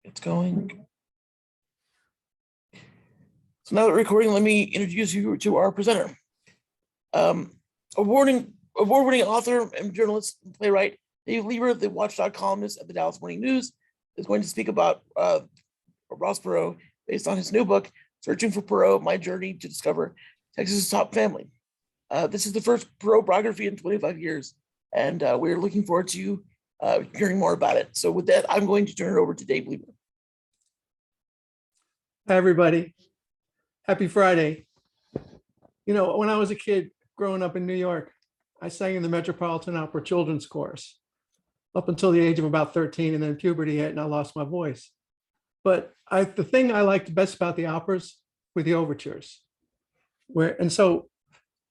It's going. So now that we're recording, let me introduce you to our presenter. Award-winning author and journalist and playwright Dave Lieber, the Watchdog columnist at the Dallas Morning News, is going to speak about Ross Perot based on his new book, Searching for Perot, My Journey to Discover Texas's Top Family. This is the first Perot biography in 25 years, and we're looking forward to hearing more about it. So with that, I'm going to turn it over to Dave Lieber. Hi, everybody. Happy Friday. You know, when I was a kid growing up in New York, I sang in the Metropolitan Opera Children's Chorus up until the age of about 13, and then puberty hit and I lost my voice. But the thing I liked best about the operas were the overtures. So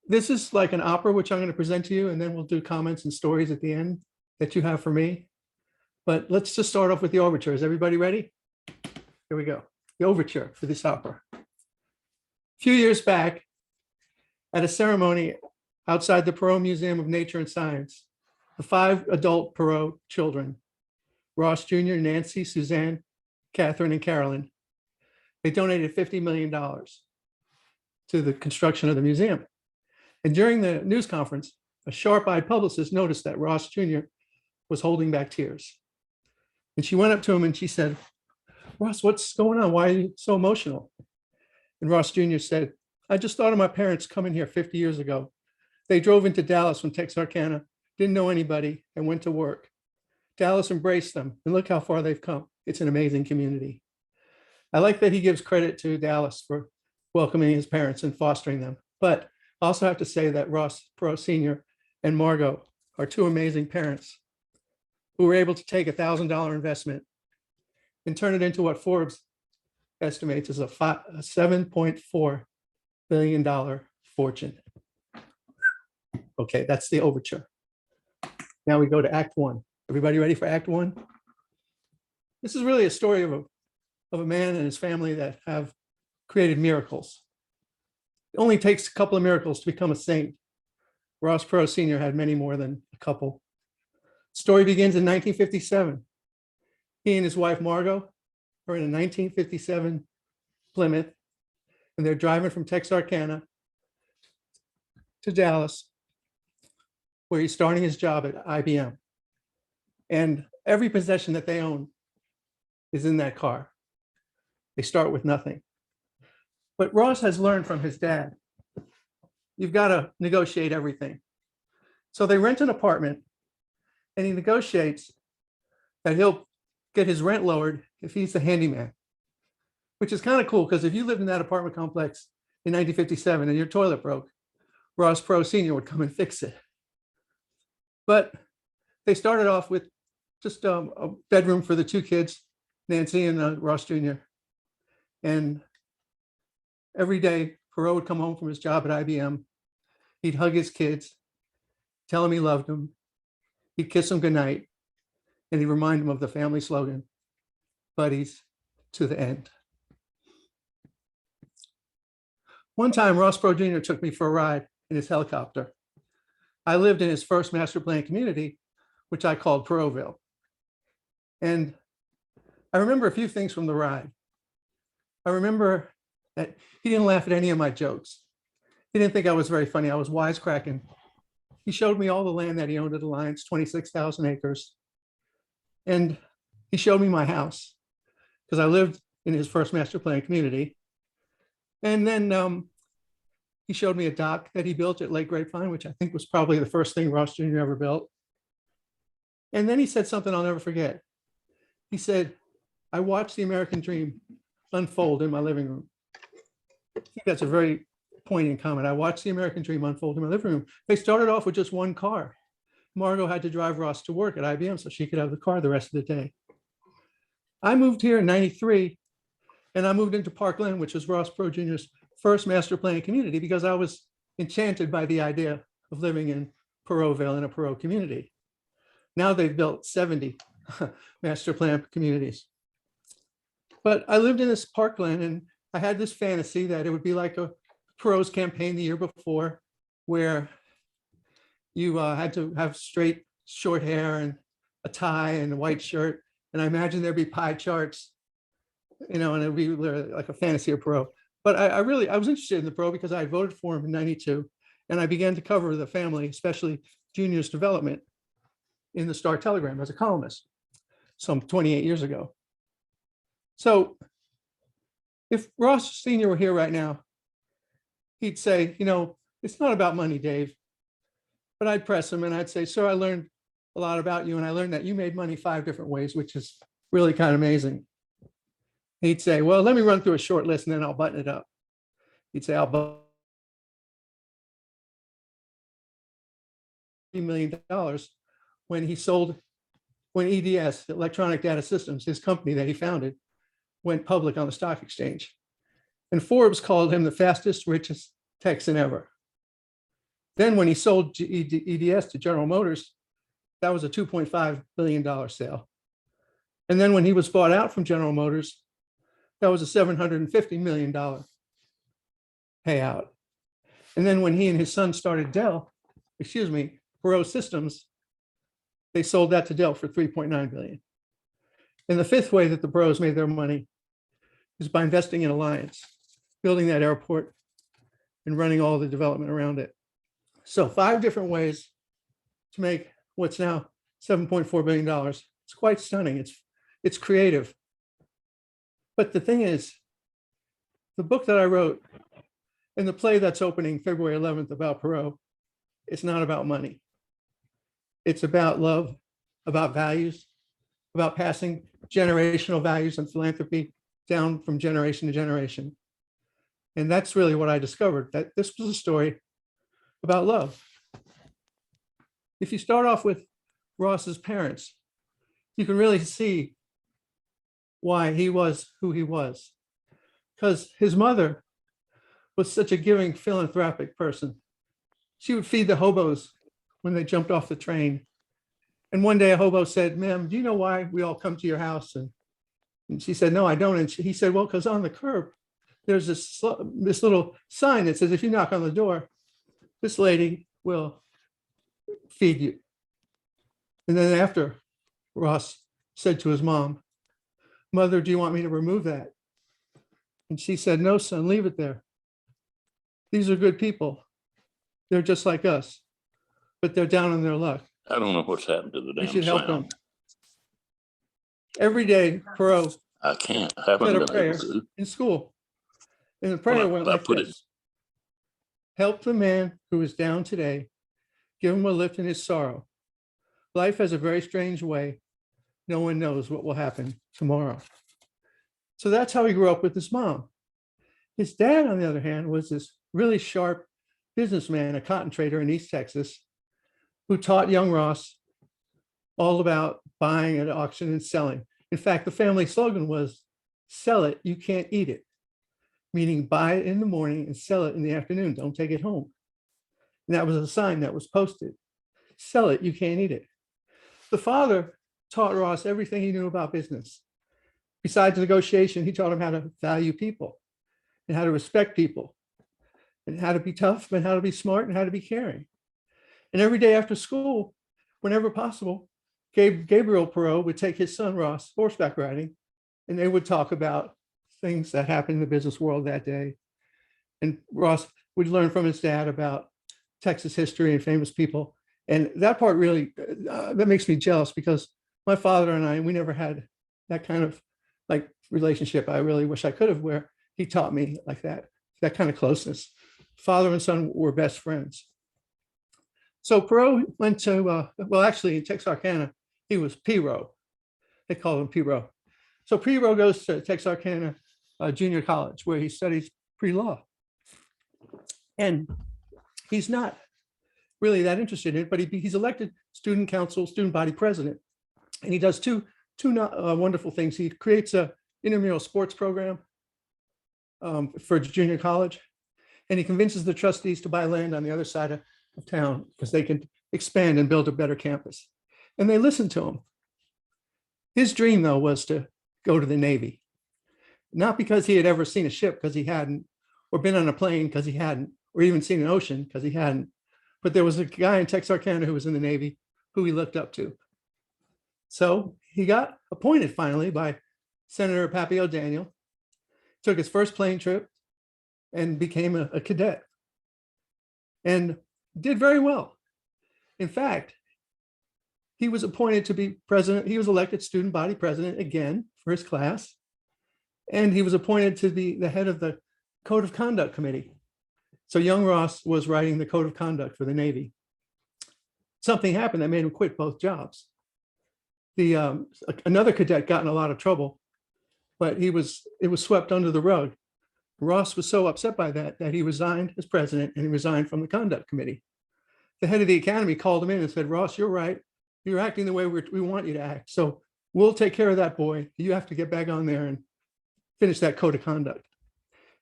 this is like an opera, which I'm going to present to you, and then we'll do comments and stories at the end that you have for me. But let's just start off with the overture. Is everybody ready? Here we go. The overture for this opera. A few years back, at a ceremony outside the Perot Museum of Nature and Science, the 5 adult Perot children, Ross Jr., Nancy, Suzanne, Catherine, and Carolyn, they donated $50 million to the construction of the museum. And during the news conference, a sharp-eyed publicist noticed that Ross Jr. was holding back tears. And she went up to him and she said, "Ross, what's going on? Why are you so emotional?" And Ross Jr. said, "I just thought of my parents coming here 50 years ago. They drove into Dallas from Texarkana, didn't know anybody, and went to work. Dallas embraced them, and look how far they've come. It's an amazing community." I like that he gives credit to Dallas for welcoming his parents and fostering them. But I also have to say that Ross Perot Sr. and Margot are 2 amazing parents who were able to take $1,000 investment and turn it into what Forbes estimates as a $7.4 billion fortune. Okay, that's the overture. Now we go to Act 1. Everybody ready for Act 1? This is really a story of a man and his family that have created miracles. It only takes a couple of miracles to become a saint. Ross Perot Sr. had many more than a couple. The story begins in 1957. He and his wife Margot are in a 1957 Plymouth, and they're driving from Texarkana to Dallas, where he's starting his job at IBM. And every possession that they own is in that car. They start with nothing. But Ross has learned from his dad, you've got to negotiate everything. So they rent an apartment, and he negotiates that he'll get his rent lowered if he's the handyman, which is kind of cool, because if you lived in that apartment complex in 1957 and your toilet broke, Ross Perot Sr. would come and fix it. But they started off with just a bedroom for the 2 kids, Nancy and Ross Jr. And every day, Perot would come home from his job at IBM. He'd hug his kids, tell them he loved them. He'd kiss them goodnight, and he'd remind them of the family slogan, "Buddies to the end." One time, Ross Perot Jr. took me for a ride in his helicopter. I lived in his first master plan community, which I called Perotville. And I remember a few things from the ride. I remember that he didn't laugh at any of my jokes. He didn't think I was very funny. I was wisecracking. He showed me all the land that he owned at Alliance, 26,000 acres. And he showed me my house, because I lived in his first master plan community. And then he showed me a dock that he built at Lake Grapevine, which I think was probably the first thing Ross Jr. ever built. And then he said something I'll never forget. He said, "I watched the American dream unfold in my living room." I think that's a very poignant comment. I watched the American dream unfold in my living room. They started off with just 1 car. Margot had to drive Ross to work at IBM so she could have the car the rest of the day. I moved here in 93, and I moved into Parkland, which was Ross Perot Jr.'s first master plan community, because I was enchanted by the idea of living in Perotville in a Perot community. Now they've built 70 master plan communities. But I lived in this Parkland, and I had this fantasy that it would be like a Perot's campaign the year before, where you had to have straight, short hair and a tie and a white shirt. And I imagine there'd be pie charts and it'd be literally like a fantasy of Perot. But I was interested in the Perot because I voted for him in '92, and I began to cover the family, especially Junior's development, in the Star Telegram as a columnist some 28 years ago. So if Ross Sr. were here right now, he'd say, it's not about money, Dave. But I'd press him and I'd say, sir, I learned a lot about you, and I learned that you made money 5 different ways, which is really kind of amazing. He'd say, well, let me run through a short list and then I'll button it up. He'd say, I'll $1 million when EDS, Electronic Data Systems, his company that he founded, went public on the stock exchange. And Forbes called him the fastest, richest Texan ever. Then when he sold EDS to General Motors, that was a $2.5 billion sale. And then when he was bought out from General Motors, that was a $750 million payout. And then when he and his son started Perot Systems, they sold that to Dell for $3.9 billion. And the 5th way that the Perots made their money is by investing in Alliance, building that airport and running all the development around it. So 5 different ways to make what's now $7.4 billion. It's quite stunning. It's creative. But the thing is, the book that I wrote and the play that's opening February 11th about Perot, it's not about money. It's about love, about values, about passing generational values and philanthropy down from generation to generation. And that's really what I discovered, that this was a story about love. If you start off with Ross's parents, you can really see why he was who he was. Because his mother was such a giving, philanthropic person. She would feed the hobos when they jumped off the train. And one day a hobo said, ma'am, do you know why we all come to your house? And she said, no, I don't. And he said, well, because on the curb, there's this little sign that says, if you knock on the door, this lady will feed you. And then after, Ross said to his mom, mother, do you want me to remove that? And she said, no, son, leave it there. These are good people. They're just like us, but they're down on their luck. I don't know what's happened to the You damn should help them. sound. Every day, Perot I can't. I haven't said a been prayer able to. in school. And the prayer went like this. Help the man who is down today. Give him a lift in his sorrow. Life has a very strange way. No one knows what will happen tomorrow. So that's how he grew up with his mom. His dad, on the other hand, was this really sharp businessman, a cotton trader in East Texas, who taught young Ross all about buying at auction and selling. In fact, the family slogan was, sell it, you can't eat it, meaning buy it in the morning and sell it in the afternoon. Don't take it home. And that was a sign that was posted. Sell it, you can't eat it. The father taught Ross everything he knew about business. Besides negotiation, he taught him how to value people and how to respect people and how to be tough and how to be smart and how to be caring. And every day after school, whenever possible, Gabriel Perot would take his son Ross horseback riding, and they would talk about things that happened in the business world that day. And Ross would learn from his dad about Texas history and famous people. And that part really, that makes me jealous, because my father and I, we never had that kind of like relationship. I really wish I could have, where he taught me like that kind of closeness. Father and son were best friends. So Perot went to, well, actually in Texarkana, he was Perot. They called him Perot. So Perot goes to Texarkana Junior College, where he studies pre-law. And he's not really that interested in it, but he's elected student council, student body president. And he does two wonderful things. He creates a intramural sports program for junior college. And he convinces the trustees to buy land on the other side of town, because they can expand and build a better campus. And they listened to him. His dream, though, was to go to the Navy. Not because he had ever seen a ship, because he hadn't, or been on a plane, because he hadn't, or even seen an ocean, because he hadn't. But there was a guy in Texarkana who was in the Navy who he looked up to. So he got appointed finally by Senator Papio Daniel, took his first plane trip and became a cadet and did very well. In fact, he was appointed to be president. He was elected student body president again for his class. And he was appointed to be the head of the Code of Conduct Committee. So young Ross was writing the Code of Conduct for the Navy. Something happened that made him quit both jobs. Another cadet got in a lot of trouble, but it was swept under the rug. Ross was so upset by that he resigned as president and he resigned from the conduct committee. The head of the academy called him in and said, Ross, you're right. You're acting the way we want you to act. So we'll take care of that boy. You have to get back on there and finish that code of conduct.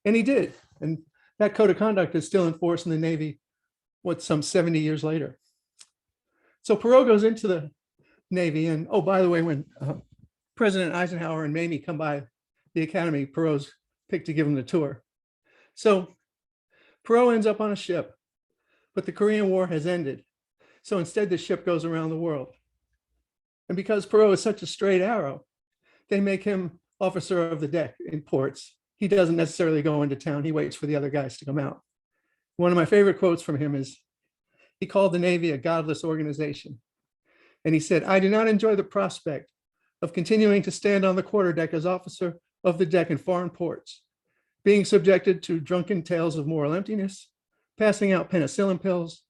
And he did. And that code of conduct is still in force in the Navy, some 70 years later. So Perot goes into the Navy. And oh, by the way, when President Eisenhower and Mamie come by the academy, Perot's picked to give him the tour. So Perot ends up on a ship, but the Korean War has ended. So instead, the ship goes around the world. And because Perot is such a straight arrow, they make him officer of the deck in ports. He doesn't necessarily go into town. He waits for the other guys to come out. One of my favorite quotes from him is, he called the Navy a godless organization. And he said, I do not enjoy the prospect of continuing to stand on the quarterdeck as officer of the deck in foreign ports, being subjected to drunken tales of moral emptiness, passing out penicillin pills,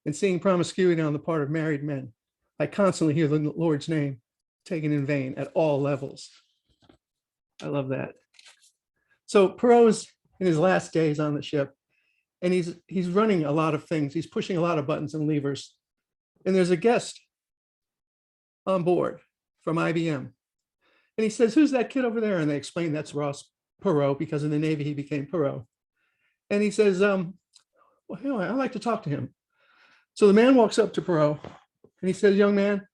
and seeing promiscuity on the part of married men. I constantly hear the Lord's name taken in vain at all levels. I love that. So Perot's in his last days on the ship, and he's running a lot of things. He's pushing a lot of buttons and levers. And there's a guest on board from IBM. And he says, who's that kid over there? And they explain that's Ross Perot, because in the Navy, he became Perot. And he says, well, I'd like to talk to him. So the man walks up to Perot and he says, young man,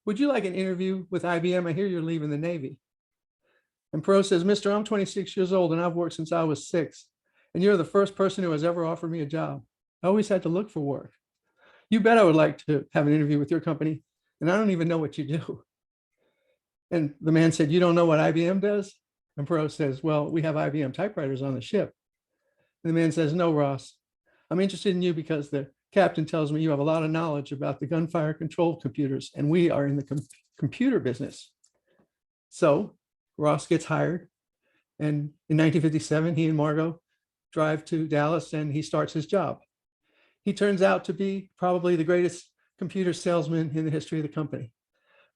would you like an interview with IBM? I hear you're leaving the Navy. And Perot says, mister, I'm 26 years old and I've worked since I was 6. And you're the first person who has ever offered me a job. I always had to look for work. You bet I would like to have an interview with your company. And I don't even know what you do. And the man said, you don't know what IBM does? And Perot says, well, we have IBM typewriters on the ship. And the man says, no, Ross, I'm interested in you because the captain tells me you have a lot of knowledge about the gunfire controlled computers, and we are in the computer business. So Ross gets hired. And in 1957, he and Margot drive to Dallas and he starts his job. He turns out to be probably the greatest computer salesman in the history of the company.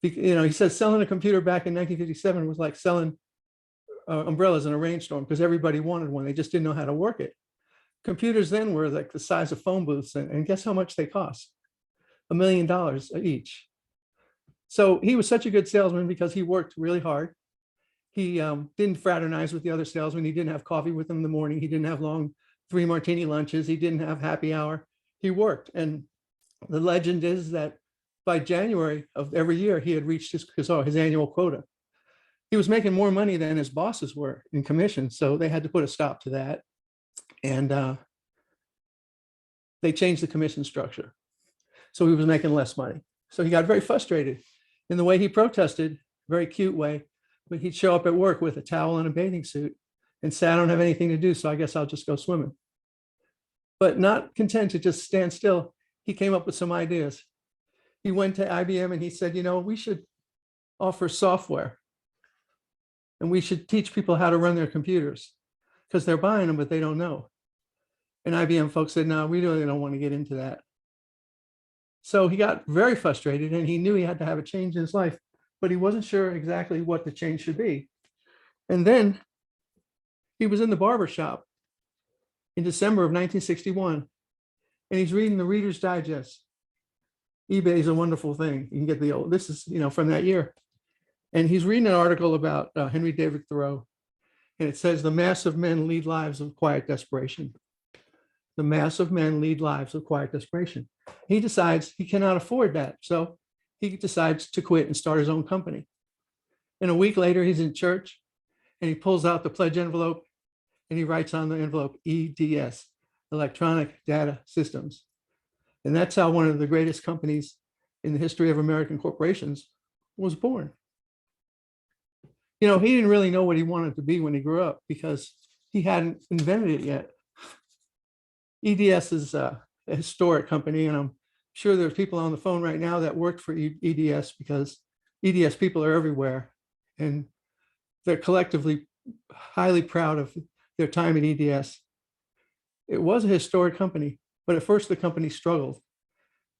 He says selling a computer back in 1957 was like selling umbrellas in a rainstorm because everybody wanted one. They just didn't know how to work it. Computers then were like the size of phone booths, and guess how much they cost? $1 million each. So he was such a good salesman because he worked really hard. He didn't fraternize with the other salesmen. He didn't have coffee with them in the morning. He didn't have long 3-martini lunches. He didn't have happy hour. He worked. And the legend is that by January of every year, he had reached his annual quota. He was making more money than his bosses were in commission. So they had to put a stop to that. And they changed the commission structure. So he was making less money. So he got very frustrated in the way he protested, very cute way, but he'd show up at work with a towel and a bathing suit and say, I don't have anything to do, so I guess I'll just go swimming. But not content to just stand still, he came up with some ideas. He went to IBM and he said, we should offer software and we should teach people how to run their computers because they're buying them, but they don't know. And IBM folks said, no, we really don't want to get into that. So he got very frustrated and he knew he had to have a change in his life, but he wasn't sure exactly what the change should be. And then he was in the barber shop in December of 1961, and he's reading the Reader's Digest. eBay is a wonderful thing. You can get this is, from that year. And he's reading an article about Henry David Thoreau, and it says, the mass of men lead lives of quiet desperation. The mass of men lead lives of quiet desperation. He decides he cannot afford that. So he decides to quit and start his own company. And a week later, he's in church and he pulls out the pledge envelope and he writes on the envelope, EDS, Electronic Data Systems. And that's how one of the greatest companies in the history of American corporations was born. He didn't really know what he wanted to be when he grew up because he hadn't invented it yet. EDS is a historic company, and I'm sure there's people on the phone right now that work for EDS because EDS people are everywhere, and they're collectively highly proud of their time at EDS. It was a historic company, but at first the company struggled.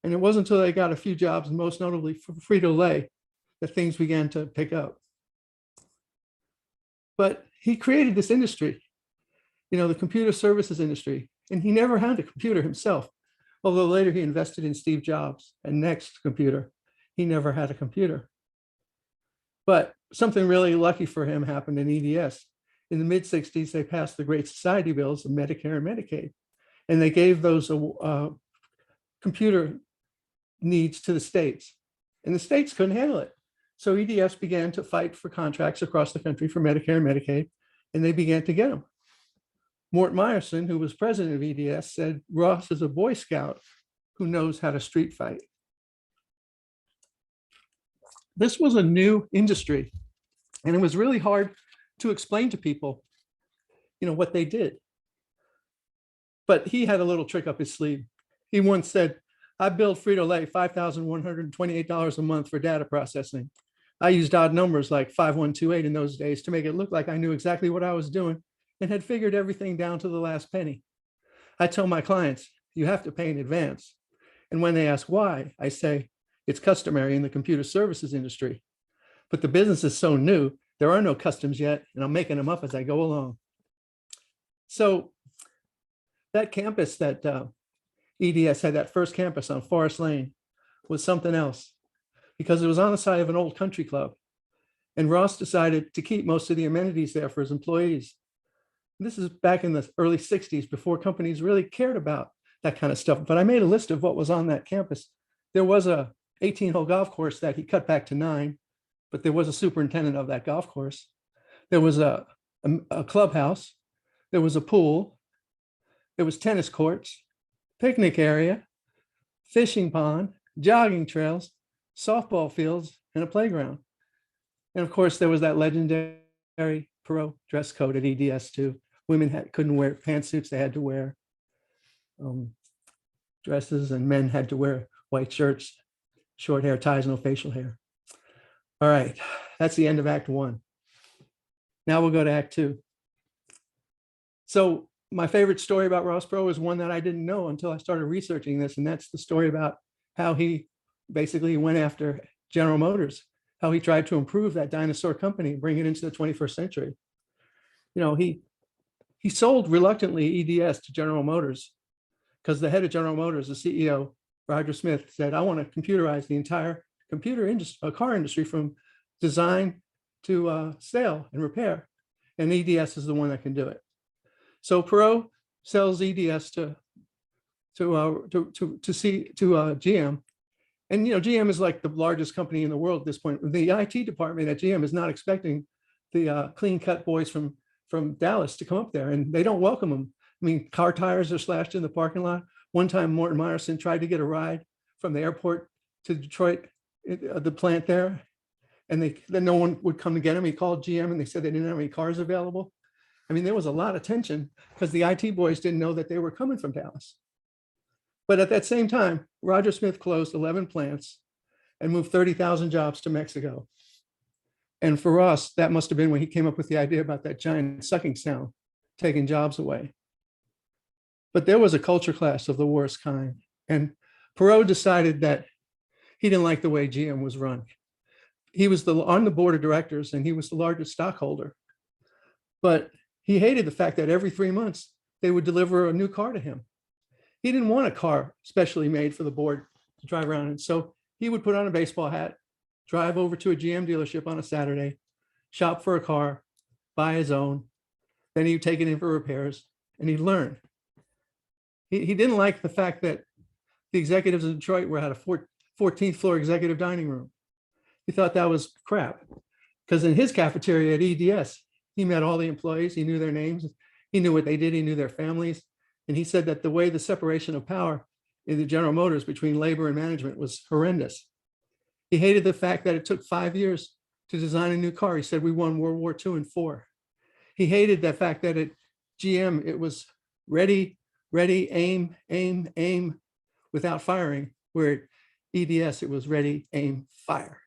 And it wasn't until they got a few jobs, and most notably for Frito-Lay, that things began to pick up. But he created this industry, the computer services industry, and he never had a computer himself. Although later he invested in Steve Jobs and Next Computer, he never had a computer. But something really lucky for him happened in EDS. In the mid-60s, they passed the Great Society bills of Medicare and Medicaid, and they gave those computer needs to the states, and the states couldn't handle it. So EDS began to fight for contracts across the country for Medicare and Medicaid, and they began to get them. Mort Meyerson, who was president of EDS, said, Ross is a Boy Scout who knows how to street fight. This was a new industry, and it was really hard to explain to people, what they did. But he had a little trick up his sleeve. He once said, I billed Frito-Lay $5,128 a month for data processing. I used odd numbers like 5128 in those days to make it look like I knew exactly what I was doing and had figured everything down to the last penny. I tell my clients, you have to pay in advance. And when they ask why, I say, it's customary in the computer services industry. But the business is so new, there are no customs yet, and I'm making them up as I go along. So that campus that EDS had, that first campus on Forest Lane, was something else because it was on the side of an old country club. And Ross decided to keep most of the amenities there for his employees. This is back in the early 60s before companies really cared about that kind of stuff. But I made a list of what was on that campus. There was a 18-hole golf course that he cut back to 9, but there was a superintendent of that golf course. There was a clubhouse. There was a pool. There was tennis courts, picnic area, fishing pond, jogging trails, softball fields, and a playground. And of course, there was that legendary Perot dress code at EDS too. Women couldn't wear pantsuits, they had to wear dresses, and men had to wear white shirts, short hair, ties, no facial hair. All right, that's the end of Act 1. Now we'll go to Act 2. So my favorite story about Ross Perot is one that I didn't know until I started researching this, and that's the story about how he basically went after General Motors, how he tried to improve that dinosaur company and bring it into the 21st century. He sold reluctantly EDS to General Motors because the head of General Motors, the CEO, Roger Smith, said, I want to computerize the entire car industry from design to sale and repair. And EDS is the one that can do it. So Perot sells EDS to GM. And GM is like the largest company in the world at this point. The IT department at GM is not expecting the clean-cut boys from Dallas to come up there, and they don't welcome them. I mean, car tires are slashed in the parking lot. One time, Morton Meyerson tried to get a ride from the airport to Detroit, the plant there, and then no one would come to get him. He called GM, and they said they didn't have any cars available. I mean, there was a lot of tension because the IT boys didn't know that they were coming from Dallas. But at that same time, Roger Smith closed 11 plants and moved 30,000 jobs to Mexico. And for Ross, that must have been when he came up with the idea about that giant sucking sound, taking jobs away. But there was a culture clash of the worst kind. And Perot decided that he didn't like the way GM was run. He was on the board of directors, and he was the largest stockholder. But he hated the fact that every 3 months, they would deliver a new car to him. He didn't want a car specially made for the board to drive around in. So he would put on a baseball hat, drive over to a GM dealership on a Saturday, shop for a car, buy his own. Then he'd take it in for repairs, and he'd learn. He didn't like the fact that the executives in Detroit were at a 14th floor executive dining room. He thought that was crap, because in his cafeteria at EDS, he met all the employees, he knew their names, he knew what they did, he knew their families. And he said that the way the separation of power in the General Motors between labor and management was horrendous. He hated the fact that it took 5 years to design a new car. He said, we won World War II and IV. He hated the fact that at GM, it was ready, aim, aim, without firing, where at EDS, it was ready, aim, fire.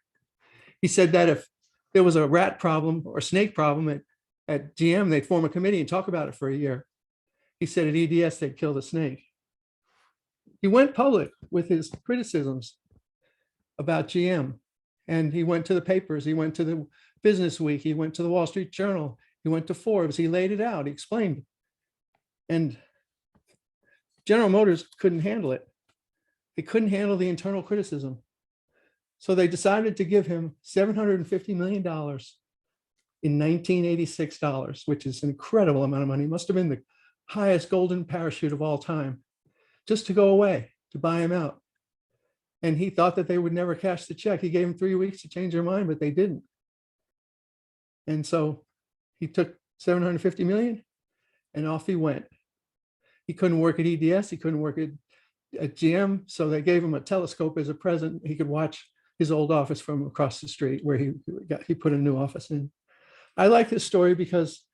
He said that if there was a rat problem or snake problem at GM, they'd form a committee and talk about it for a year. He said at EDS, they'd kill the snake. He went public with his criticisms about GM, and he went to the papers. He went to the Business Week. He went to the Wall Street Journal. He went to Forbes. He laid it out. He explained. And General Motors couldn't handle it. They couldn't handle the internal criticism. So they decided to give him $750 million in 1986 dollars, which is an incredible amount of money. It must have been the highest golden parachute of all time, just to go away, to buy him out. And he thought that they would never cash the check. He gave them 3 weeks to change their mind, but they didn't. And so he took 750 million and off he went. He couldn't work at EDS. He couldn't work at GM. So they gave him a telescope as a present. He could watch his old office from across the street where he put a new office in. I like this story because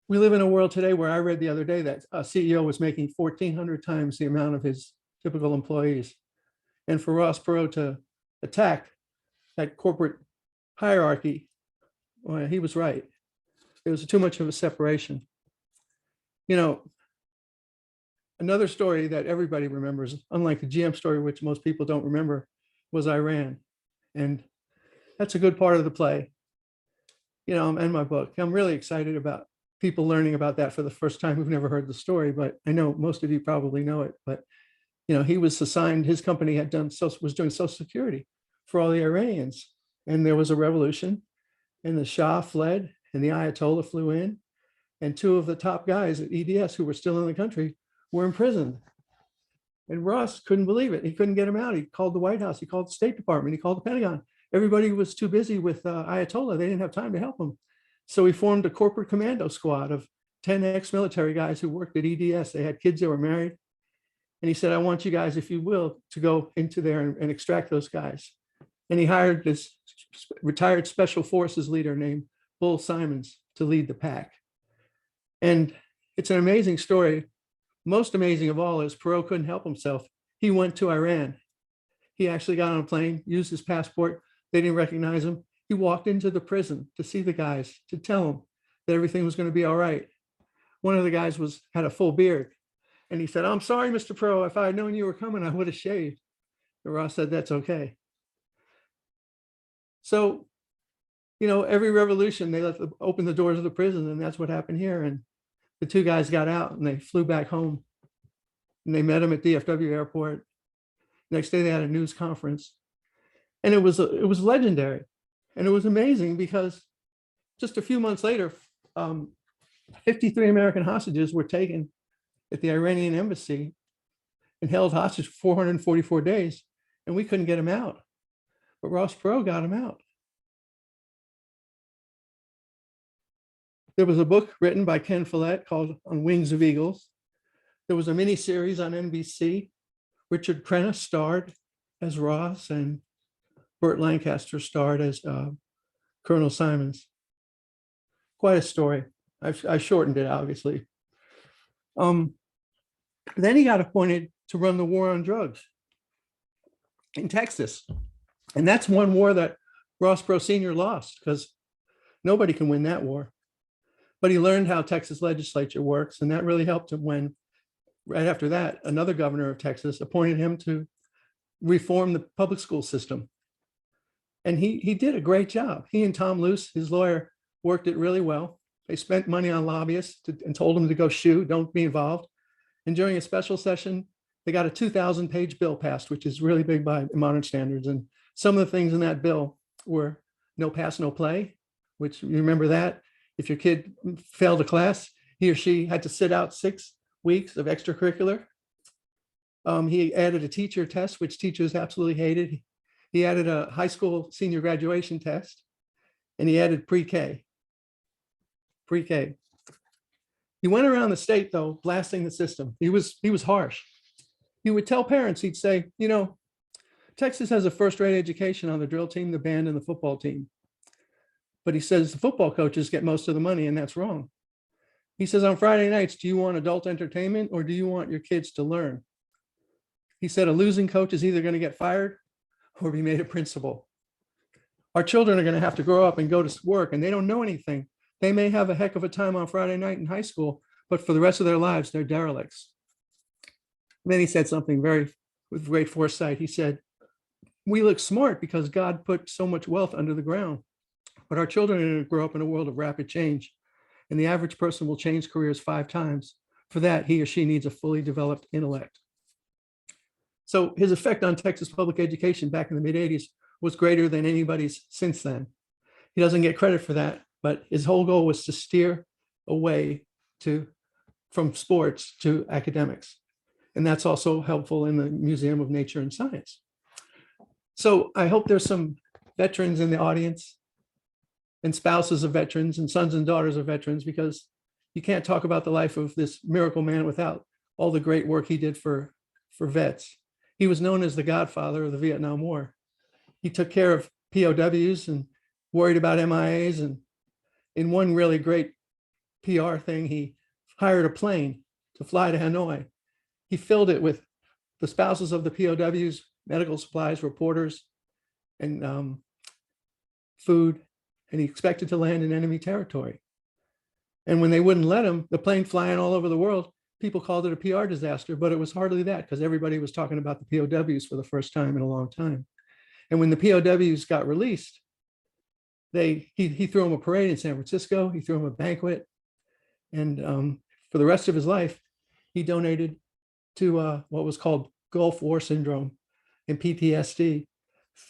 we live in a world today where I read the other day that a CEO was making 1,400 times the amount of his typical employees. And for Ross Perot to attack that corporate hierarchy, well, he was right. There was too much of a separation. You know, another story that everybody remembers, unlike the GM story, which most people don't remember, was Iran. And that's a good part of the play. You know, and my book. I'm really excited about people learning about that for the first time who've never heard the story, but I know most of you probably know it. But you know, he was assigned, his company was doing Social Security for all the Iranians. And there was a revolution and the Shah fled and the Ayatollah flew in. And two of the top guys at EDS who were still in the country were imprisoned. And Ross couldn't believe it. He couldn't get him out. He called the White House. He called the State Department. He called the Pentagon. Everybody was too busy with Ayatollah. They didn't have time to help him. So he formed a corporate commando squad of 10 ex-military guys who worked at EDS. They had kids that were married. And he said, I want you guys, if you will, to go into there and extract those guys. And he hired this retired special forces leader named Bull Simons to lead the pack. And it's an amazing story. Most amazing of all is Perot couldn't help himself. He went to Iran. He actually got on a plane, used his passport. They didn't recognize him. He walked into the prison to see the guys, to tell them that everything was going to be all right. One of the guys had a full beard. And he said, I'm sorry, Mr. Perot, if I had known you were coming, I would have shaved. And Ross said, that's okay. So, you know, every revolution, they open the doors of the prison, and that's what happened here. And the two guys got out and they flew back home. And they met him at DFW airport. Next day, they had a news conference. And it was legendary. And it was amazing because just a few months later, 53 American hostages were taken at the Iranian embassy and held hostage for 444 days, and we couldn't get him out. But Ross Perot got him out. There was a book written by Ken Follett called On Wings of Eagles. There was a mini series on NBC. Richard Crenna starred as Ross, and Burt Lancaster starred as Colonel Simons. Quite a story. I shortened it, obviously. Then he got appointed to run the war on drugs in Texas. And that's one war that Ross Perot Sr. lost because nobody can win that war. But he learned how Texas legislature works, and that really helped him when, right after that, another governor of Texas appointed him to reform the public school system. And he did a great job. He and Tom Luce, his lawyer, worked it really well. They spent money on lobbyists and told him to go shoo, don't be involved. And during a special session, they got a 2,000-page bill passed, which is really big by modern standards. And some of the things in that bill were no pass, no play, which you remember that. If your kid failed a class, he or she had to sit out 6 weeks of extracurricular. He added a teacher test, which teachers absolutely hated. He added a high school senior graduation test, and he added pre-K. Pre-K. He went around the state, though, blasting the system. He was harsh. He would tell parents, he'd say, you know, Texas has a first-rate education on the drill team, the band, and the football team. but he says the football coaches get most of the money, and that's wrong. He says, on Friday nights, do you want adult entertainment or do you want your kids to learn? He said, a losing coach is either going to get fired or be made a principal. Our children are going to have to grow up and go to work, and they don't know anything. They may have a heck of a time on Friday night in high school, but for the rest of their lives, they're derelicts. And then he said something with great foresight. He said, we look smart because God put so much wealth under the ground, but our children are going to grow up in a world of rapid change, and the average person will change careers 5 times. For that, he or she needs a fully developed intellect. So his effect on Texas public education back in the mid-'80s was greater than anybody's since then. He doesn't get credit for that, but his whole goal was to steer away from sports to academics. And that's also helpful in the Museum of Nature and Science. So I hope there's some veterans in the audience and spouses of veterans and sons and daughters of veterans, because you can't talk about the life of this miracle man without all the great work he did for vets. He was known as the godfather of the Vietnam War. He took care of POWs and worried about MIAs. And in one really great PR thing, he hired a plane to fly to Hanoi. He filled it with the spouses of the POWs, medical supplies, reporters, and food. And he expected to land in enemy territory. And when they wouldn't let him, the plane flying all over the world, people called it a PR disaster, but it was hardly that, because everybody was talking about the POWs for the first time in a long time. And when the POWs got released, he threw them a parade in San Francisco. He threw them a banquet. And for the rest of his life, he donated to what was called Gulf War Syndrome and PTSD,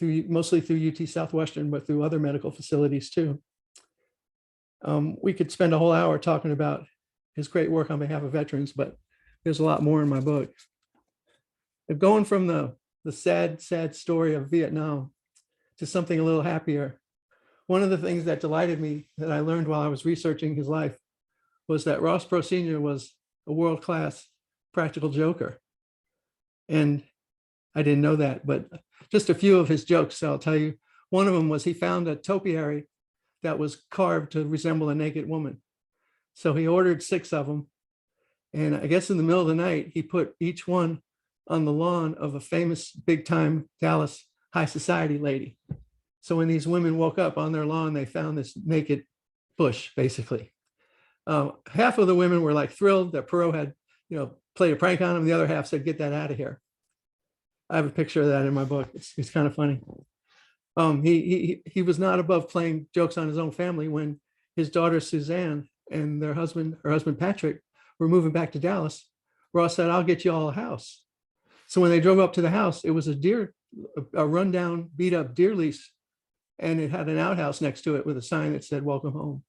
mostly through UT Southwestern, but through other medical facilities too. We could spend a whole hour talking about his great work on behalf of veterans, but there's a lot more in my book. And going from the sad, sad story of Vietnam to something a little happier, one of the things that delighted me that I learned while I was researching his life was that Ross Perot Sr. was a world-class practical joker. And I didn't know that, but just a few of his jokes, I'll tell you. One of them was he found a topiary that was carved to resemble a naked woman. So he ordered 6 of them. And I guess in the middle of the night, he put each one on the lawn of a famous big-time Dallas high society lady. So when these women woke up on their lawn, they found this naked bush, basically. Half of the women were like thrilled that Perot had, played a prank on them. The other half said, get that out of here. I have a picture of that in my book. It's kind of funny. He was not above playing jokes on his own family when his daughter Suzanne and her husband Patrick were moving back to Dallas. Ross said, I'll get you all a house. So when they drove up to the house, it was a rundown, beat up deer lease. And it had an outhouse next to it with a sign that said, welcome home.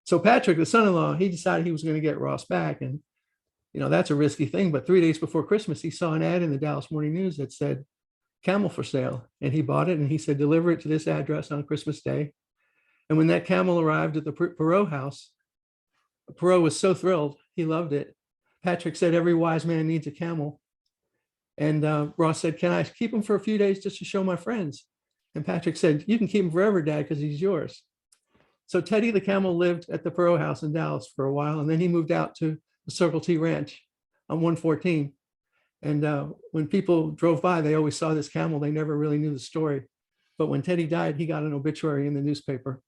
So Patrick, the son-in-law, he decided he was going to get Ross back. And, that's a risky thing. But 3 days before Christmas, he saw an ad in the Dallas Morning News that said, camel for sale. And he bought it. And he said, deliver it to this address on Christmas Day. And when that camel arrived at the Perot house, Perot was so thrilled. He loved it. Patrick said, every wise man needs a camel. And Ross said, can I keep him for a few days just to show my friends? And Patrick said, you can keep him forever, Dad, because he's yours. So Teddy the camel lived at the Perot house in Dallas for a while. And then he moved out to the Circle T Ranch on 114. And when people drove by, they always saw this camel. They never really knew the story. But when Teddy died, he got an obituary in the newspaper.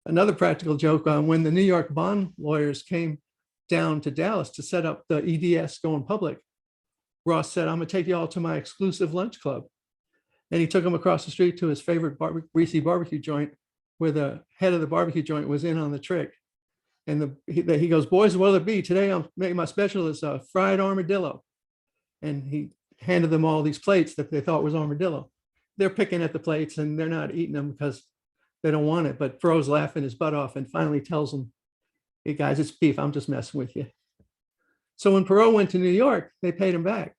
Another practical joke, when the New York bond lawyers came down to Dallas to set up the EDS going public, Ross said, I'm going to take you all to my exclusive lunch club. And he took them across the street to his favorite greasy barbecue joint, where the head of the barbecue joint was in on the trick. And he goes, boys, what'll it be? Today I'm making my special is a fried armadillo. And he handed them all these plates that they thought was armadillo. They're picking at the plates and they're not eating them because they don't want it. But Perot's laughing his butt off and finally tells them, hey guys, it's beef. I'm just messing with you. So when Perot went to New York, they paid him back.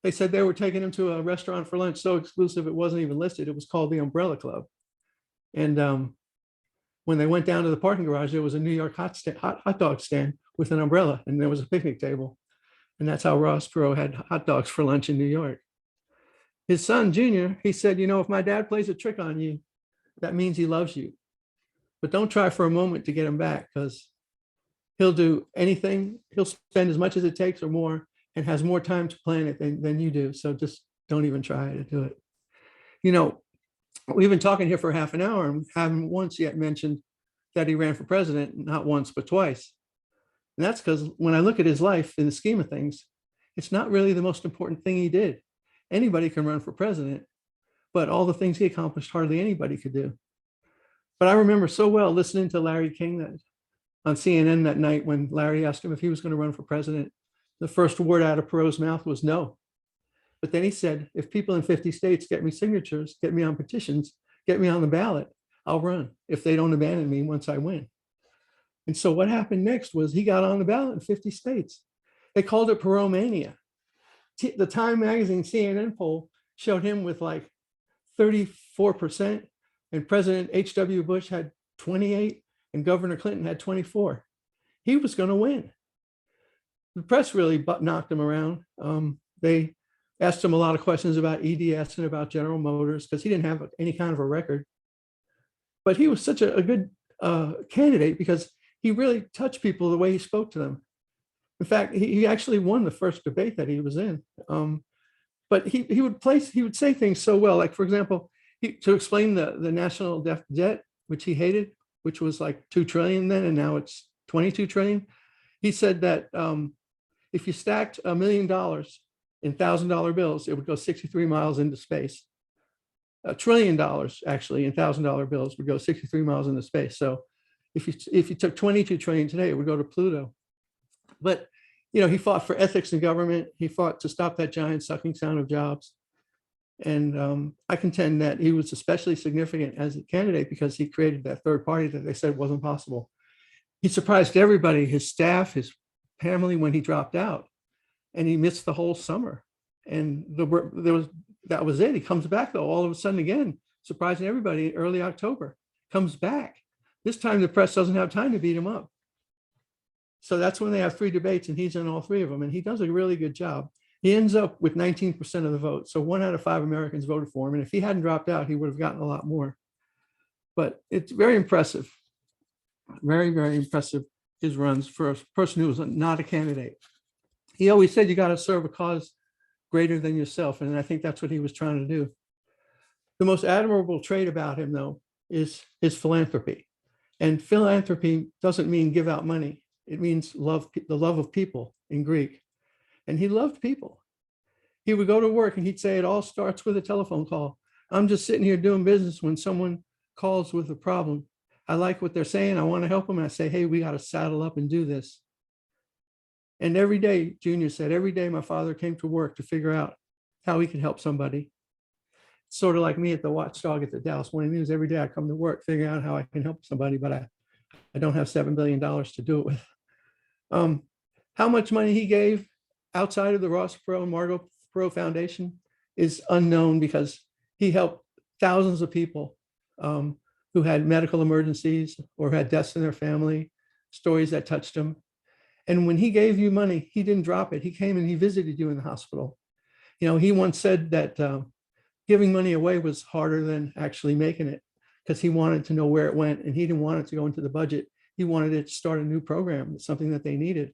They said they were taking him to a restaurant for lunch so exclusive it wasn't even listed. It was called the Umbrella Club. And when they went down to the parking garage, there was a New York hot dog stand with an umbrella, and there was a picnic table. And that's how Ross Perot had hot dogs for lunch in New York. His son, Junior, he said, if my dad plays a trick on you, that means he loves you. But don't try for a moment to get him back, because he'll do anything. He'll spend as much as it takes or more, and has more time to plan it than you do. So just don't even try to do it. You know, we've been talking here for half an hour and we haven't once yet mentioned that he ran for president, not once, but twice. And that's because when I look at his life in the scheme of things, it's not really the most important thing he did. Anybody can run for president, but all the things he accomplished, hardly anybody could do. But I remember so well listening to Larry King on CNN that night when Larry asked him if he was going to run for president. The first word out of Perot's mouth was no. But then he said, if people in 50 states get me signatures, get me on petitions, get me on the ballot, I'll run if they don't abandon me once I win. And so what happened next was he got on the ballot in 50 states. They called it Perot mania. The Time magazine CNN poll showed him with like 34%, and President H.W. Bush had 28, and Governor Clinton had 24. He was going to win. The press really knocked him around. They asked him a lot of questions about EDS and about General Motors, because he didn't have any kind of a record. But he was such a good candidate because he really touched people the way he spoke to them. In fact, he actually won the first debate that he was in. But he would say things so well. Like, for example, to explain the national debt, which he hated, which was like 2 trillion then, and now it's 22 trillion. He said that if you stacked $1 million in $1,000 bills, it would go 63 miles into space. $1 trillion actually in $1,000 bills would go 63 miles into space. So if you took 22 trillion today, it would go to Pluto. But you know, he fought for ethics in government. He fought to stop that giant sucking sound of jobs. And I contend that he was especially significant as a candidate because he created that third party that they said wasn't possible. He surprised everybody, his staff, his family, when he dropped out, and he missed the whole summer. And that was it. He comes back though, all of a sudden again, surprising everybody. Early October, comes back. This time the press doesn't have time to beat him up. So that's when they have 3 debates, and he's in all 3 of them, and he does a really good job. He ends up with 19% of the vote. So 1 out of 5 Americans voted for him. And if he hadn't dropped out, he would have gotten a lot more. But it's very impressive. Very, very impressive, his runs for a person who was not a candidate. He always said you got to serve a cause greater than yourself. And I think that's what he was trying to do. The most admirable trait about him, though, is his philanthropy. And philanthropy doesn't mean give out money. It means love, the love of people in Greek. And he loved people. He would go to work and he'd say, it all starts with a telephone call. I'm just sitting here doing business when someone calls with a problem. I like what they're saying. I want to help them. And I say, hey, we got to saddle up and do this. And every day, Junior said, every day my father came to work to figure out how he could help somebody. Sort of like me at the Watchdog at the Dallas Morning News. Every day I come to work, figuring out how I can help somebody, but I don't have $7 billion to do it with. How much money he gave outside of the Ross Perot and Margot Perot Foundation is unknown, because he helped thousands of people who had medical emergencies or had deaths in their family, stories that touched him. And when he gave you money, he didn't drop it. He came and he visited you in the hospital. You know, he once said that giving money away was harder than actually making it, because he wanted to know where it went, and he didn't want it to go into the budget. He wanted it to start a new program, something that they needed.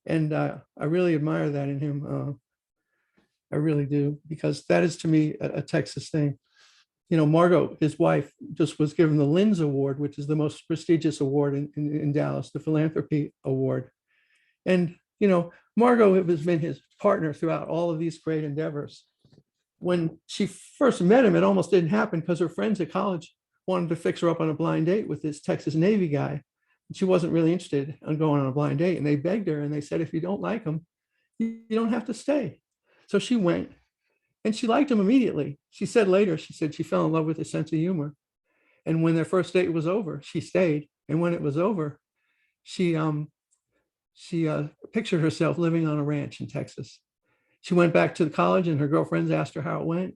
And I really admire that in him. I really do, because that is to me a Texas thing. You know, Margot, his wife, just was given the Linz Award, which is the most prestigious award in Dallas, the Philanthropy Award. And, you know, Margot has been his partner throughout all of these great endeavors. When she first met him, it almost didn't happen because her friends at college wanted to fix her up on a blind date with this Texas Navy guy. And she wasn't really interested in going on a blind date. And they begged her and they said, if you don't like him, you don't have to stay. So she went. And she liked him immediately. She said later, she said she fell in love with his sense of humor. And when their first date was over, she stayed. And when it was over, she pictured herself living on a ranch in Texas. She went back to the college and her girlfriends asked her how it went.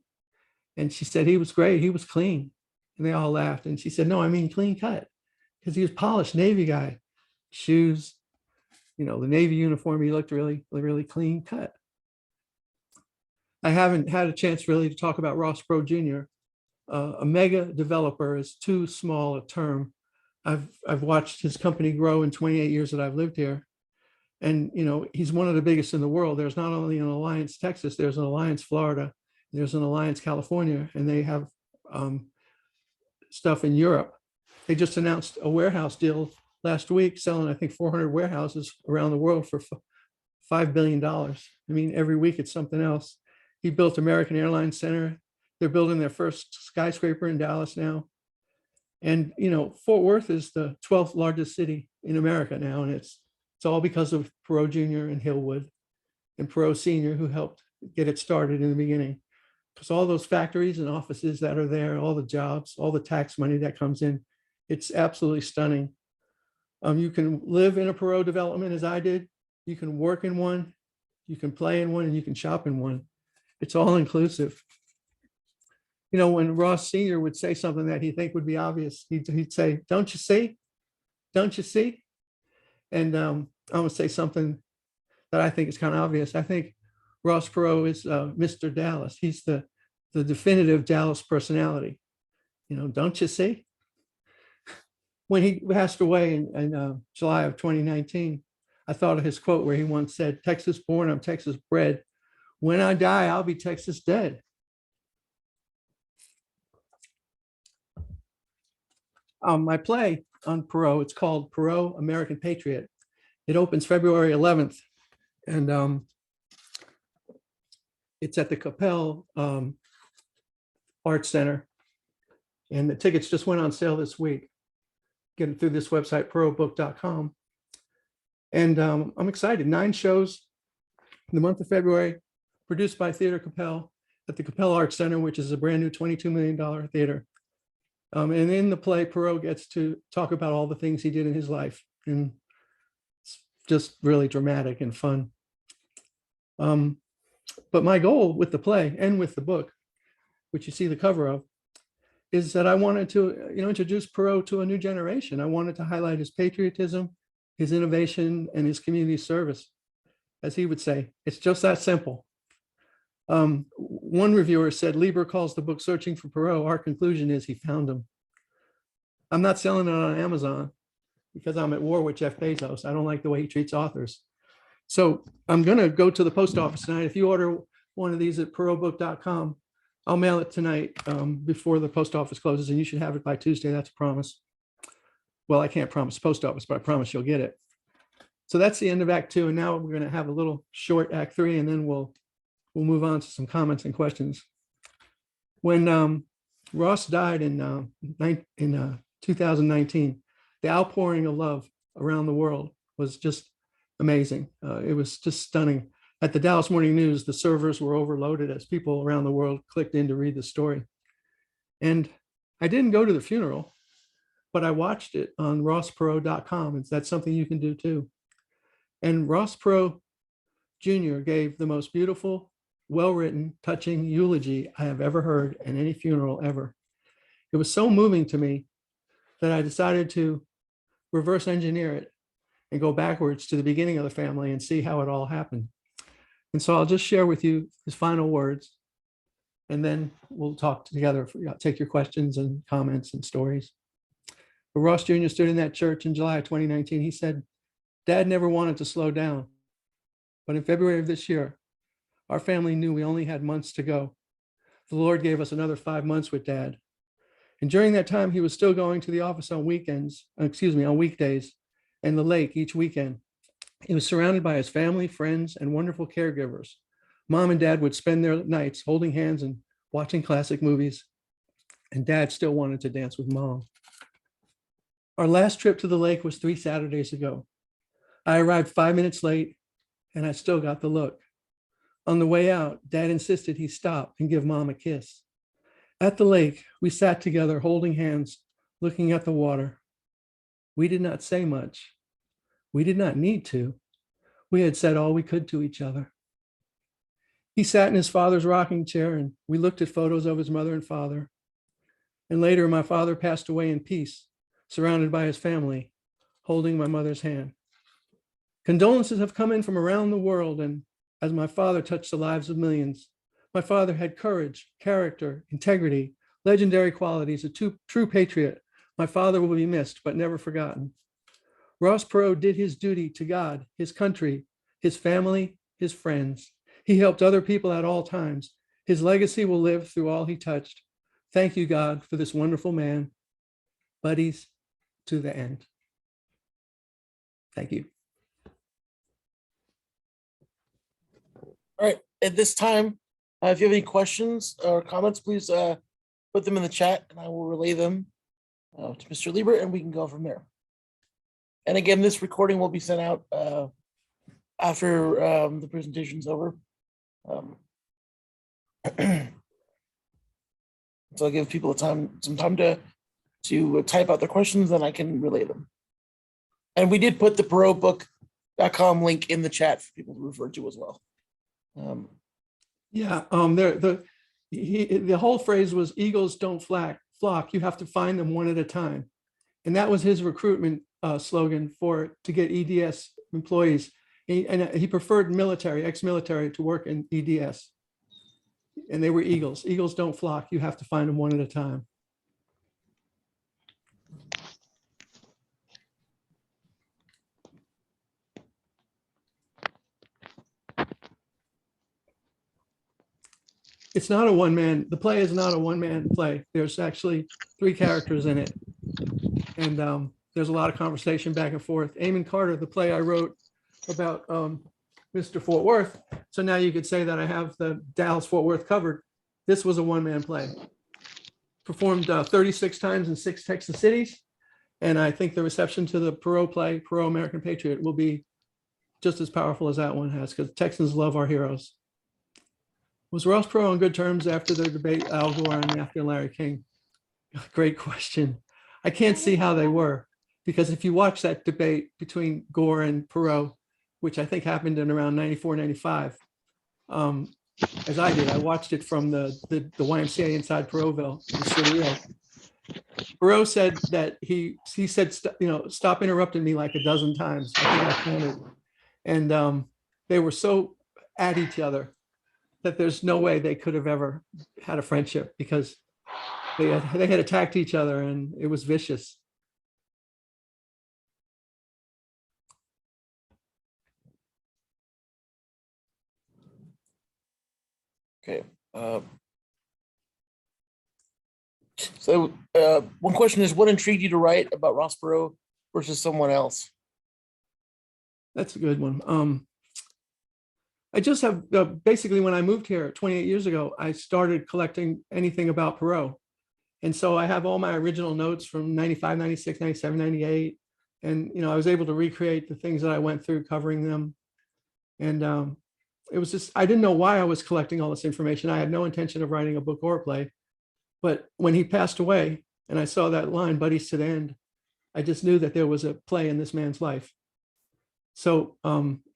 And she said, he was great. He was clean. And they all laughed. And she said, no, I mean clean cut, because he was polished Navy guy, shoes, you know, the Navy uniform. He looked really, really clean cut. I haven't had a chance really to talk about Ross Perot Jr. A mega developer is too small a term. I've watched his company grow in 28 years that I've lived here. And, he's one of the biggest in the world. There's not only an Alliance, Texas, there's an Alliance, Florida, there's an Alliance, California, and they have stuff in Europe. They just announced a warehouse deal last week, selling, I think, 400 warehouses around the world for $5 billion. I mean, every week it's something else. He built American Airlines Center. They're building their first skyscraper in Dallas now. And, Fort Worth is the 12th largest city in America now. And it's all because of Perot Jr. and Hillwood and Perot Sr., who helped get it started in the beginning. Because all those factories and offices that are there, all the jobs, all the tax money that comes in, it's absolutely stunning. You can live in a Perot development as I did. You can work in one, you can play in one, and you can shop in one. It's all inclusive. When Ross Sr. would say something that he think would be obvious, he'd say, "Don't you see? Don't you see?" And I'm gonna say something that I think is kind of obvious. I think Ross Perot is Mr. Dallas. He's the definitive Dallas personality. Don't you see? When he passed away in July of 2019, I thought of his quote where he once said, "Texas born, I'm Texas bred. When I die, I'll be Texas dead." My play on Perot, it's called Perot, American Patriot. It opens February 11th, and it's at the Capel Arts Center. And the tickets just went on sale this week. Get it through this website, perotbook.com. And I'm excited. 9 shows in the month of February, produced by Theater Capel at the Capel Arts Center, which is a brand new $22 million theater. And in the play, Perot gets to talk about all the things he did in his life. And it's just really dramatic and fun. But my goal with the play and with the book, which you see the cover of, is that I wanted to introduce Perot to a new generation. I wanted to highlight his patriotism, his innovation, and his community service. As he would say, it's just that simple. One reviewer said, Lieber calls the book Searching for Perot. Our conclusion is he found him. I'm not selling it on Amazon because I'm at war with Jeff Bezos. I don't like the way he treats authors. So I'm going to go to the post office tonight. If you order one of these at perotbook.com, I'll mail it tonight before the post office closes, and you should have it by Tuesday. That's a promise. Well, I can't promise post office, but I promise you'll get it. So that's the end of Act 2. And now we're going to have a little short Act 3, and then we'll move on to some comments and questions. When Ross died in 2019, the outpouring of love around the world was just amazing. It was just stunning. At the Dallas Morning News, the servers were overloaded as people around the world clicked in to read the story. And I didn't go to the funeral, but I watched it on rossperot.com. And that's something you can do too. And Ross Perot Jr. gave the most beautiful, well-written, touching eulogy I have ever heard in any funeral ever. It was so moving to me that I decided to reverse engineer it and go backwards to the beginning of the family and see how it all happened. And so I'll just share with you his final words, and then we'll talk together, take your questions and comments and stories. But Ross Jr. stood in that church in July of 2019. He said, Dad never wanted to slow down, but in February of this year, our family knew we only had months to go. The Lord gave us another 5 months with Dad. And during that time, he was still going to the office on weekdays, and the lake each weekend. He was surrounded by his family, friends, and wonderful caregivers. Mom and Dad would spend their nights holding hands and watching classic movies, and Dad still wanted to dance with Mom. Our last trip to the lake was 3 Saturdays ago. I arrived 5 minutes late, and I still got the look. On the way out, Dad insisted he stop and give Mom a kiss. At the lake, we sat together holding hands, looking at the water. We did not say much. We did not need to. We had said all we could to each other. He sat in his father's rocking chair, and we looked at photos of his mother and father. And later, my father passed away in peace, surrounded by his family, holding my mother's hand. Condolences have come in from around the world, and as my father touched the lives of millions, my father had courage, character, integrity, Legendary qualities, a true patriot. My father will be missed, but never forgotten. Ross Perot did his duty to God, his country, his family, his friends. He helped other people at all times. His legacy will live through all he touched. Thank you, God, for this wonderful man. Buddies to the end. Thank you. All right, at this time, if you have any questions or comments, please put them in the chat and I will relay them to Mr. Lieber and we can go from there. And again, this recording will be sent out after the presentation's over. So I'll give people some time to type out their questions, then I can relay them. And we did put the perotbook.com link in the chat for people to refer to as well. The whole phrase was "Eagles don't flock. You have to find them one at a time," and that was his recruitment slogan to get EDS employees. He preferred ex-military to work in EDS, and they were eagles. Eagles don't flock. You have to find them one at a time. It's not a one-man, the play is not a one-man play. There's actually 3 characters in it. And there's a lot of conversation back and forth. Eamon Carter, the play I wrote about Mr. Fort Worth. So now you could say that I have the Dallas Fort Worth covered. This was a one-man play. Performed 36 times in 6 Texan cities. And I think the reception to the Perot play, Perot American Patriot, will be just as powerful as that one has, because Texans love our heroes. Was Ross Perot on good terms after the debate, Al Gore and after Larry King? Great question. I can't see how they were, because if you watch that debate between Gore and Perot, which I think happened in around 94, 95, as I did, I watched it from the YMCA inside Perotville in Surreal. Perot said that he said, stop interrupting me like a dozen times. I think I counted. And they were so at each other that there's no way they could have ever had a friendship, because they had attacked each other and it was vicious. Okay. So one question is, what intrigued you to write about Ross Perot versus someone else? That's a good one. I just have basically, when I moved here 28 years ago, I started collecting anything about Perot. And so I have all my original notes from 95, 96, 97, 98. And, I was able to recreate the things that I went through covering them. And it was just, I didn't know why I was collecting all this information. I had no intention of writing a book or a play. But when he passed away and I saw that line, buddies to the end, I just knew that there was a play in this man's life. So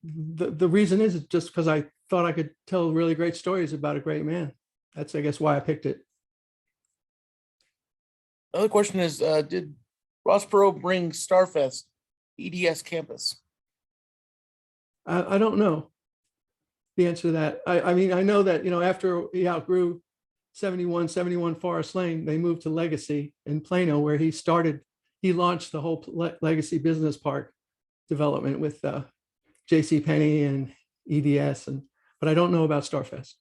the reason is just because I thought I could tell really great stories about a great man. That's, I guess, why I picked it. Another question is, did Ross Perot bring Starfest EDS campus? I don't know the answer to that. I mean, I know that, after he outgrew 71 Forest Lane, they moved to Legacy in Plano, where he launched the whole Legacy Business Park development with J.C. Penney and EDS, but I don't know about Starfest.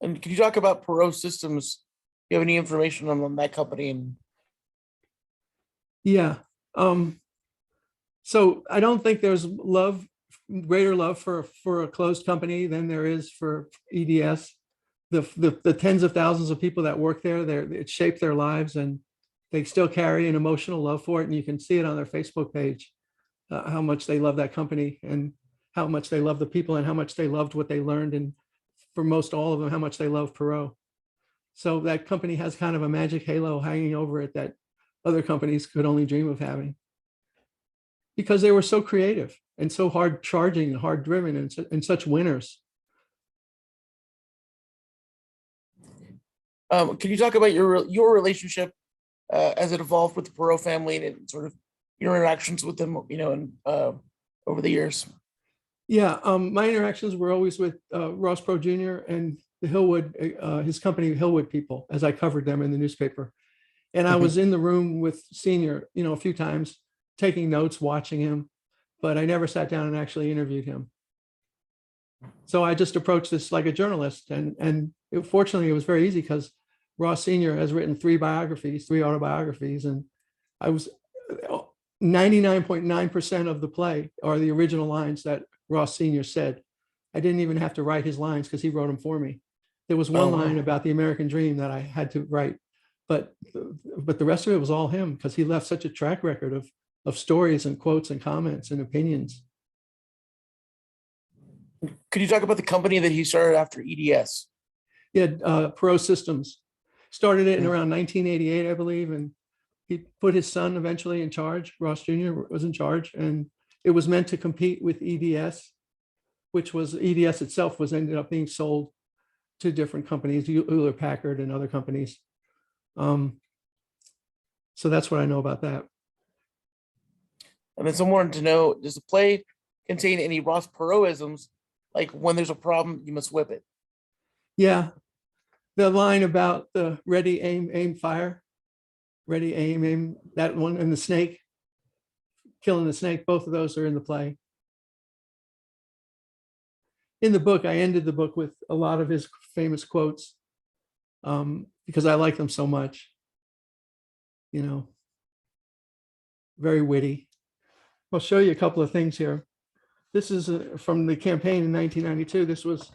And can you talk about Perot Systems? Do you have any information on that company? Yeah. So I don't think there's greater love for a closed company than there is for EDS. The tens of thousands of people that work there, it shaped their lives, and they still carry an emotional love for it. And you can see it on their Facebook page, how much they love that company and how much they love the people and how much they loved what they learned. And for most all of them, how much they love Perot. So that company has kind of a magic halo hanging over it that other companies could only dream of having, because they were so creative and so hard charging and hard driven and such winners. Can you talk about your relationship as it evolved with the Perot family and sort of your interactions with them, and over the years? Yeah, my interactions were always with Ross Perot Jr. and the Hillwood, his company, Hillwood people, as I covered them in the newspaper. And I was in the room with Senior, a few times, taking notes, watching him, but I never sat down and actually interviewed him. So I just approached this like a journalist, and fortunately it was very easy because Ross Sr. has written 3 autobiographies, and I was 99.9% of the play are the original lines that Ross Sr. said. I didn't even have to write his lines because he wrote them for me. There was one line about the American dream that I had to write, but the rest of it was all him because he left such a track record of stories and quotes and comments and opinions. Could you talk about the company that he started after EDS? He had Perot Systems, started it in around 1988, I believe, and he put his son eventually in charge. Ross Jr. was in charge, and it was meant to compete with EDS, which was EDS itself was ended up being sold to different companies, Hewlett Packard and other companies. So that's what I know about that. And then someone wanted to know, does the play contain any Ross Perotisms? Like when there's a problem, you must whip it. Yeah. The line about the ready, aim, fire, ready, aim, that one, and the snake, killing the snake, both of those are in the play. In the book, I ended the book with a lot of his famous quotes because I like them so much, very witty. I'll show you a couple of things here. This is from the campaign in 1992. This was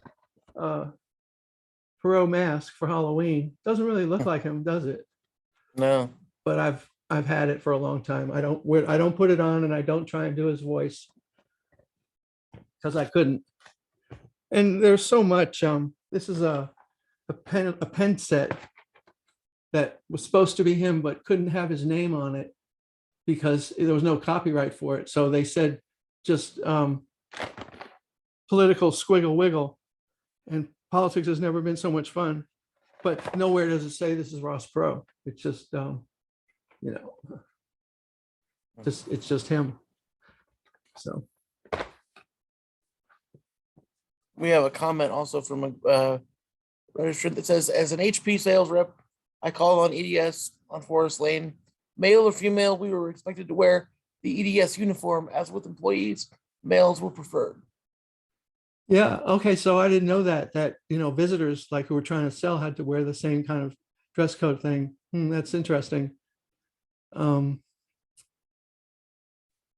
Perot mask for Halloween. Doesn't really look like him, does it? No. But I've had it for a long time. I don't put it on, and I don't try and do his voice because I couldn't. And there's so much. This is a pen set that was supposed to be him, but couldn't have his name on it because there was no copyright for it. So they said just political squiggle wiggle, and politics has never been so much fun. But nowhere does it say this is Ross Perot. It's just it's just him. So we have a comment also from a registrant that says, as an HP sales rep, I called on EDS on Forest Lane. Male or female, we were expected to wear the EDS uniform. As with employees, males were preferred. Yeah. Okay. So I didn't know that visitors like who were trying to sell had to wear the same kind of dress code thing. That's interesting.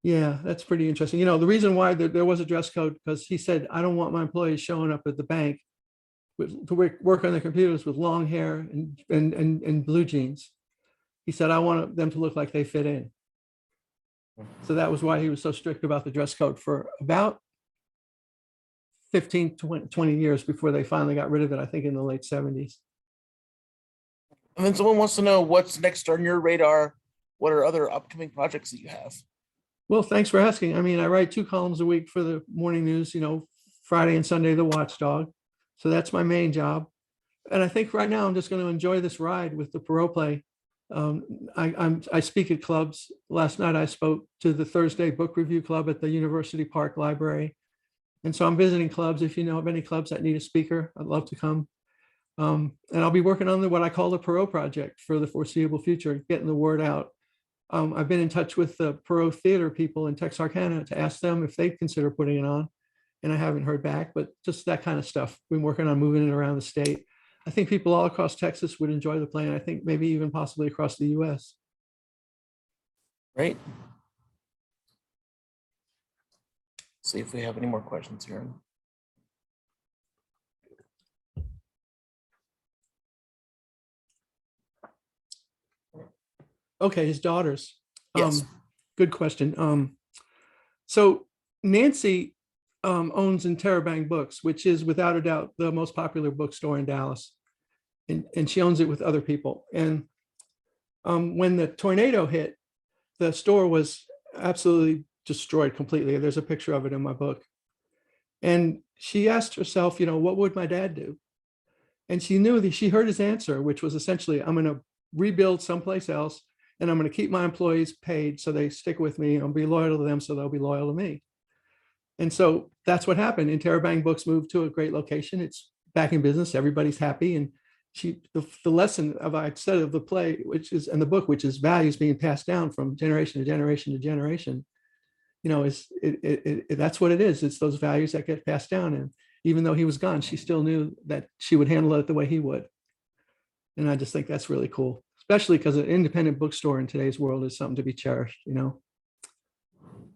Yeah, that's pretty interesting. The reason why there was a dress code because he said, I don't want my employees showing up at the bank to work on their computers with long hair and blue jeans. He said, I want them to look like they fit in. So that was why he was so strict about the dress code for about 15, 20 years before they finally got rid of it, I think in the late 70s. And then someone wants to know what's next on your radar. What are other upcoming projects that you have? Well, thanks for asking. I mean, I write 2 columns a week for the morning news, Friday and Sunday, the Watchdog. So that's my main job. And I think right now I'm just going to enjoy this ride with the Perot play. I speak at clubs. Last night I spoke to the Thursday book review club at the University Park Library. And so I'm visiting clubs. If you know of any clubs that need a speaker, I'd love to come. And I'll be working on what I call the Perot Project for the foreseeable future, getting the word out. I've been in touch with the Perot theater people in Texarkana to ask them if they consider putting it on. And I haven't heard back, but just that kind of stuff. Been working on moving it around the state. I think people all across Texas would enjoy the play, and I think maybe even possibly across the US. Right. See if we have any more questions here. Okay, his daughters. Yes. Good question. So Nancy owns Interrobang Books, which is without a doubt the most popular bookstore in Dallas. And she owns it with other people. And when the tornado hit, the store was absolutely destroyed completely. There's a picture of it in my book. And she asked herself, what would my dad do? And she knew that she heard his answer, which was essentially, I'm going to rebuild someplace else, and I'm going to keep my employees paid so they stick with me. I'll be loyal to them so they'll be loyal to me. And so that's what happened. Interrobang Books moved to a great location. It's back in business. Everybody's happy. And the lesson I'd said of the play, and the book, which is values being passed down from generation to generation to generation, that's what it is. It's those values that get passed down. And even though he was gone, she still knew that she would handle it the way he would. And I just think that's really cool, especially because an independent bookstore in today's world is something to be cherished, Now,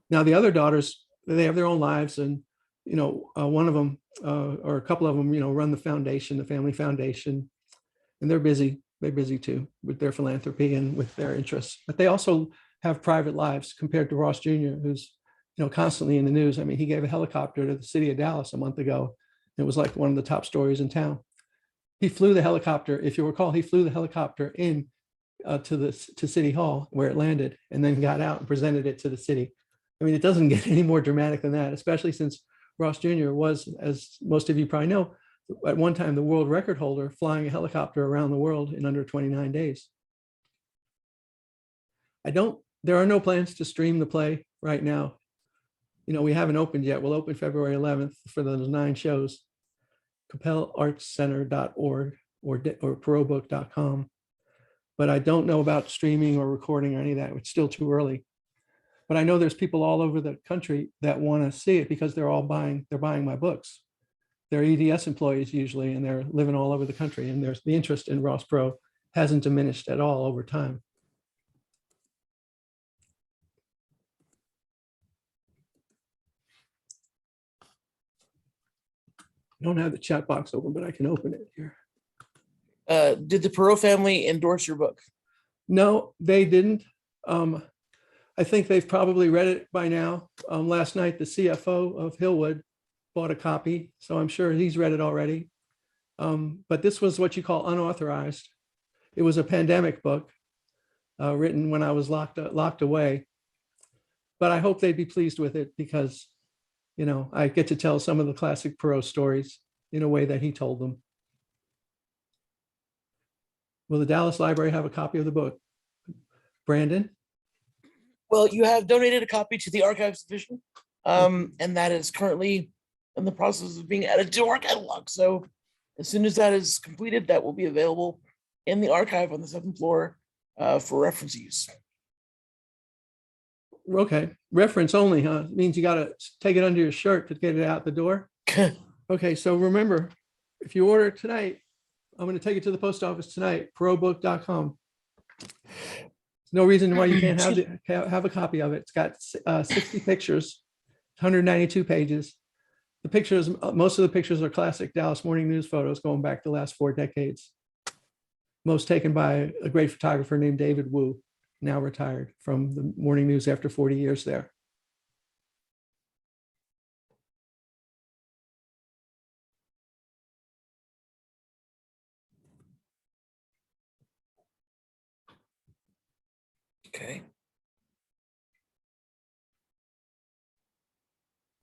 the other daughters, they have their own lives. And, one of them or a couple of them, run the family foundation. And they're busy too with their philanthropy and with their interests. But they also have private lives compared to Ross Jr., who's, constantly in the news. I mean, he gave a helicopter to the city of Dallas a month ago. It was like one of the top stories in town. He flew the helicopter, if you recall, in to City Hall where it landed, and then got out and presented it to the city. I mean, it doesn't get any more dramatic than that, especially since Ross Jr. was, as most of you probably know, at one time the world record holder flying a helicopter around the world in under 29 days. There are no plans to stream the play right now. We haven't opened yet. We'll open February 11th for those 9 shows. CapelArtsCenter.org or perotbook.com. But I don't know about streaming or recording or any of that. It's still too early. But I know there's people all over the country that want to see it because they're buying my books. They're EDS employees usually, and they're living all over the country. And there's the interest in Ross Perot hasn't diminished at all over time. I don't have the chat box open, but I can open it here. Did the Perot family endorse your book? No, they didn't. I think they've probably read it by now. Last night, the CFO of Hillwood bought a copy, so I'm sure he's read it already. But this was what you call unauthorized. It was a pandemic book written when I was locked away. But I hope they'd be pleased with it because, I get to tell some of the classic Perot stories in a way that he told them. Will the Dallas Library have a copy of the book? Brandon? Well, you have donated a copy to the Archives Division, and that is currently in the process of being added to our catalog. So as soon as that is completed, that will be available in the archive on the 7th floor for reference use. Okay, reference only, huh? It means you got to take it under your shirt to get it out the door. Okay, so remember, if you order it tonight, I'm going to take it to the post office tonight, perotbook.com. There's no reason why you can't have a copy of it. It's got 60 pictures, 192 pages. The pictures, most of the pictures are classic Dallas Morning News photos going back the last 4 decades. Most taken by a great photographer named David Wu, now retired from the Morning News after 40 years there. Okay.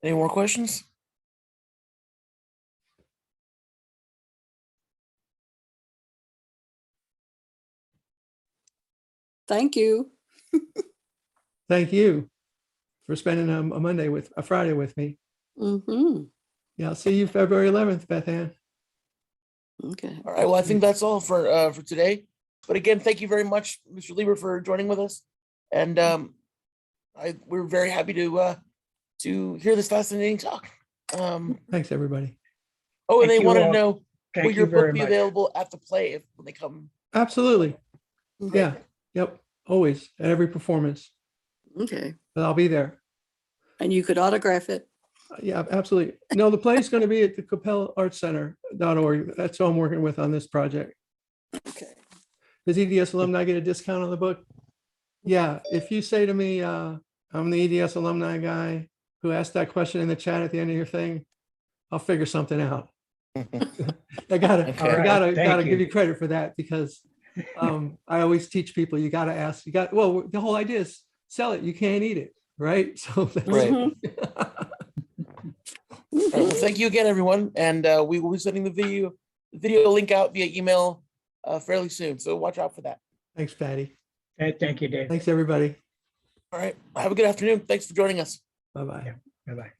Any more questions? Thank you. Thank you for spending a Friday with me. Mm-hmm. Yeah, I'll see you February 11th, Beth Ann. Okay. All right. Well, I think that's all for today. But again, thank you very much, Mr. Lieber, for joining with us. And we're very happy to hear this fascinating talk. Thanks, everybody. Oh, and Thank they you wanted to all. know, Thank will you your very book be much. available at the play when they come? Absolutely. Okay. Yeah. Yep. Always at every performance. Okay. But I'll be there. And you could autograph it. Yeah, absolutely. No, the play's going to be at the CapelArtsCenter.org. That's who I'm working with on this project. Okay. Does EDS alumni get a discount on the book? Yeah. If you say to me, I'm the EDS alumni guy who asked that question in the chat at the end of your thing, I'll figure something out. I gotta Thank give you. you credit for that because I always teach people you gotta ask. Well, the whole idea is sell it. You can't eat it, right? So that's Right. Mhm. All right, well, thank you again, everyone. And we will be sending the video link out via email fairly soon. So watch out for that. Thanks, Patty. Thank you, Dave. Thanks, everybody. All right. Have a good afternoon. Thanks for joining us. Bye-bye. Bye-bye.